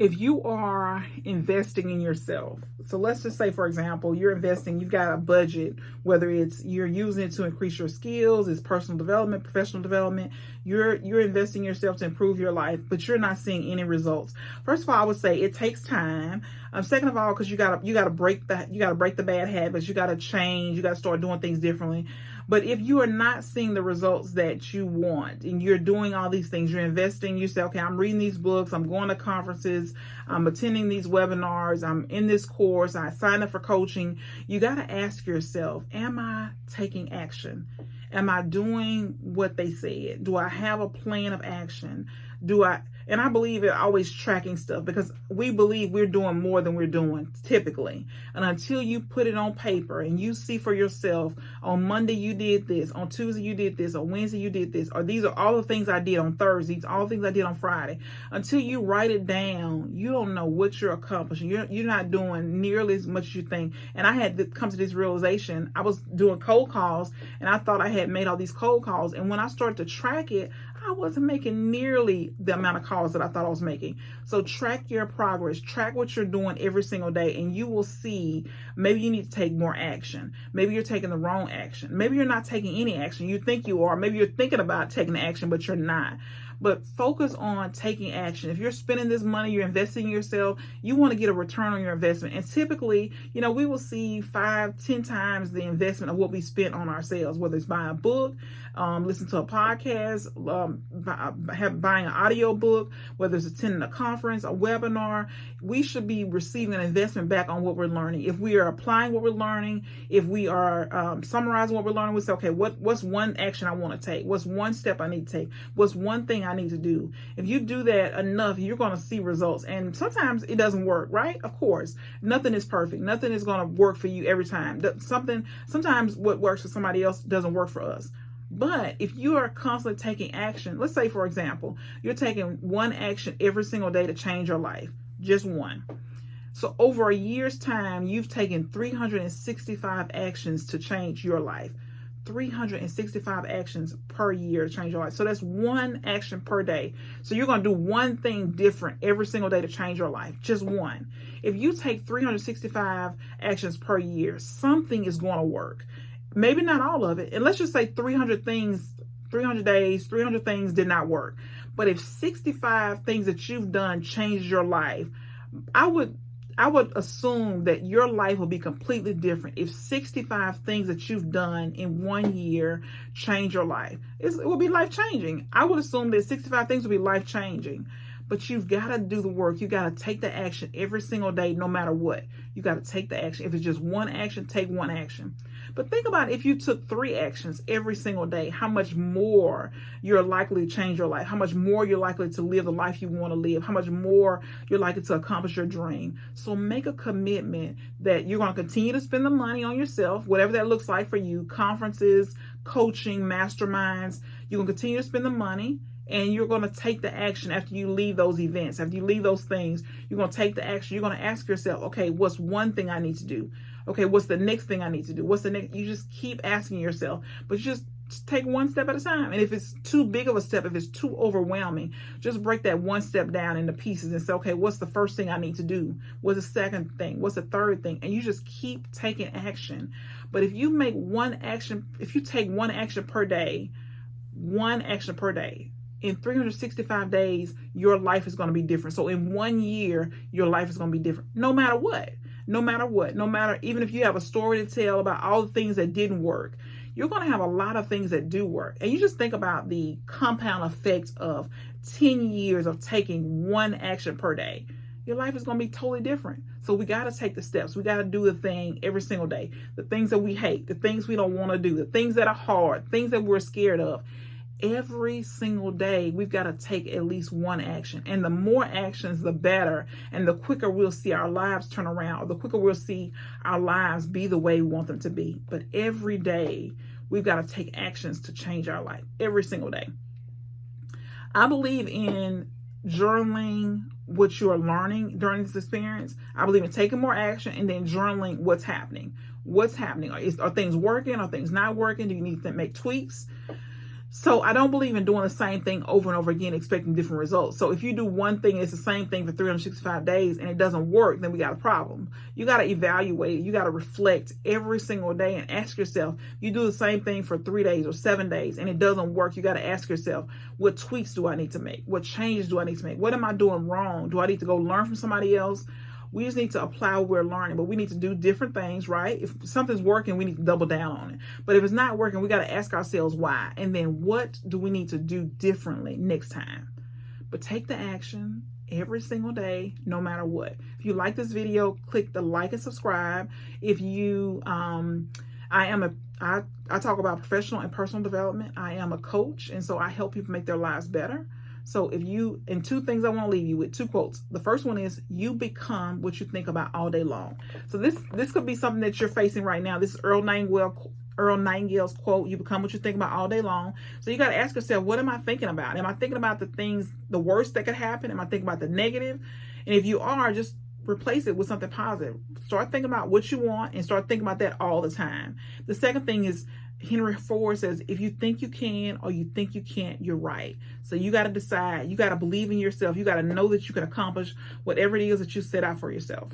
If you are investing in yourself, so let's just say, for example, you're investing, you've got a budget, whether it's you're using it to increase your skills, it's personal development, professional development, you're investing in yourself to improve your life, but you're not seeing any results. First of all, I would say it takes time. Second of all, because you gotta break the bad habits, you gotta change, you gotta start doing things differently. But if you are not seeing the results that you want and you're doing all these things, you're investing, you say, okay, I'm reading these books, I'm going to conferences, I'm attending these webinars, I'm in this course, I signed up for coaching. You got to ask yourself, am I taking action? Am I doing what they said? Do I have a plan of action? And I believe in always tracking stuff, because we believe we're doing more than we're doing typically. And until you put it on paper and you see for yourself, on Monday you did this, on Tuesday you did this, on Wednesday you did this, or these are all the things I did on Thursday, these are all the things I did on Friday. Until you write it down, you don't know what you're accomplishing. You're not doing nearly as much as you think. And I had to come to this realization. I was doing cold calls and I thought I had made all these cold calls. And when I started to track it, I wasn't making nearly the amount of calls that I thought I was making. So track your progress, track what you're doing every single day, and you will see maybe you need to take more action. Maybe you're taking the wrong action. Maybe you're not taking any action. You think you are. Maybe you're thinking about taking action, but you're not. But focus on taking action. If you're spending this money, you're investing in yourself, you want to get a return on your investment. And typically, we will see 5-10 times the investment of what we spent on ourselves, whether it's buying a book, listen to a podcast, buying an audio book, whether it's attending a conference, a webinar. We should be receiving an investment back on what we're learning. If we are applying what we're learning, if we are summarizing what we're learning, we say, okay, what's one action I want to take? What's one step I need to take? What's one thing I need to do? If you do that enough, you're going to see results. And sometimes it doesn't work, right? Of course, nothing is perfect. Nothing is going to work for you every time. Sometimes what works for somebody else doesn't work for us. But if you are constantly taking action, let's say, for example, you're taking one action every single day to change your life, just one. So over a year's time, you've taken 365 actions to change your life. 365 actions per year to change your life. So that's one action per day. So you're going to do one thing different every single day to change your life. Just one. If you take 365 actions per year, something is going to work. Maybe not all of it. And let's just say 300 things, 300 days, 300 things did not work. But if 65 things that you've done changed your life, I would assume that your life will be completely different if 65 things that you've done in 1 year change your life. It will be life changing. I would assume that 65 things will be life changing. But you've got to do the work. You got to take the action every single day, no matter what. You got to take the action. If it's just one action, take one action. But think about if you took 3 actions every single day, how much more you're likely to change your life, how much more you're likely to live the life you want to live, how much more you're likely to accomplish your dream. So make a commitment that you're going to continue to spend the money on yourself, whatever that looks like for you, conferences, coaching, masterminds. You're going to continue to spend the money. And you're going to take the action after you leave those events, after you leave those things. You're going to take the action. You're going to ask yourself, okay, what's one thing I need to do? Okay, what's the next thing I need to do? What's the next? You just keep asking yourself, but you just take one step at a time. And if it's too big of a step, if it's too overwhelming, just break that one step down into pieces and say, okay, what's the first thing I need to do? What's the second thing? What's the third thing? And you just keep taking action. But if you make one action, if you take one action per day, in 365 days, your life is going to be different. So in 1 year, your life is going to be different. No matter what, even if you have a story to tell about all the things that didn't work, you're going to have a lot of things that do work. And you just think about the compound effect of 10 years of taking one action per day. Your life is going to be totally different. So we got to take the steps. We got to do the thing every single day. The things that we hate, the things we don't want to do, the things that are hard, things that we're scared of. Every single day, we've got to take at least one action. And the more actions, the better. And the quicker we'll see our lives turn around, or the quicker we'll see our lives be the way we want them to be. But every day, we've got to take actions to change our life. Every single day. I believe in journaling what you are learning during this experience. I believe in taking more action and then journaling what's happening. Are things working? Are things not working? Do you need to make tweaks? So I don't believe in doing the same thing over and over again, expecting different results. So if you do one thing, it's the same thing for 365 days and it doesn't work, then we got a problem. You got to evaluate it. You got to reflect every single day and ask yourself, you do the same thing for 3 days or 7 days and it doesn't work. You got to ask yourself, what tweaks do I need to make? What changes do I need to make? What am I doing wrong? Do I need to go learn from somebody else? We just need to apply what we're learning, but we need to do different things, right? If something's working, we need to double down on it. But if it's not working, we got to ask ourselves why. And then what do we need to do differently next time? But take the action every single day, no matter what. If you like this video, click the like and subscribe. If you, I talk about professional and personal development. I am a coach, and so I help people make their lives better. So if you, and 2 things I want to leave you with, 2 quotes. The first one is, you become what you think about all day long. So this could be something that you're facing right now. This is Earl Nightingale's quote, you become what you think about all day long. So you got to ask yourself, what am I thinking about? Am I thinking about the things, the worst that could happen? Am I thinking about the negative? And if you are, just replace it with something positive. Start thinking about what you want and start thinking about that all the time. The second thing is, Henry Ford says, if you think you can or you think you can't, you're right. So you got to decide. You got to believe in yourself. You got to know that you can accomplish whatever it is that you set out for yourself.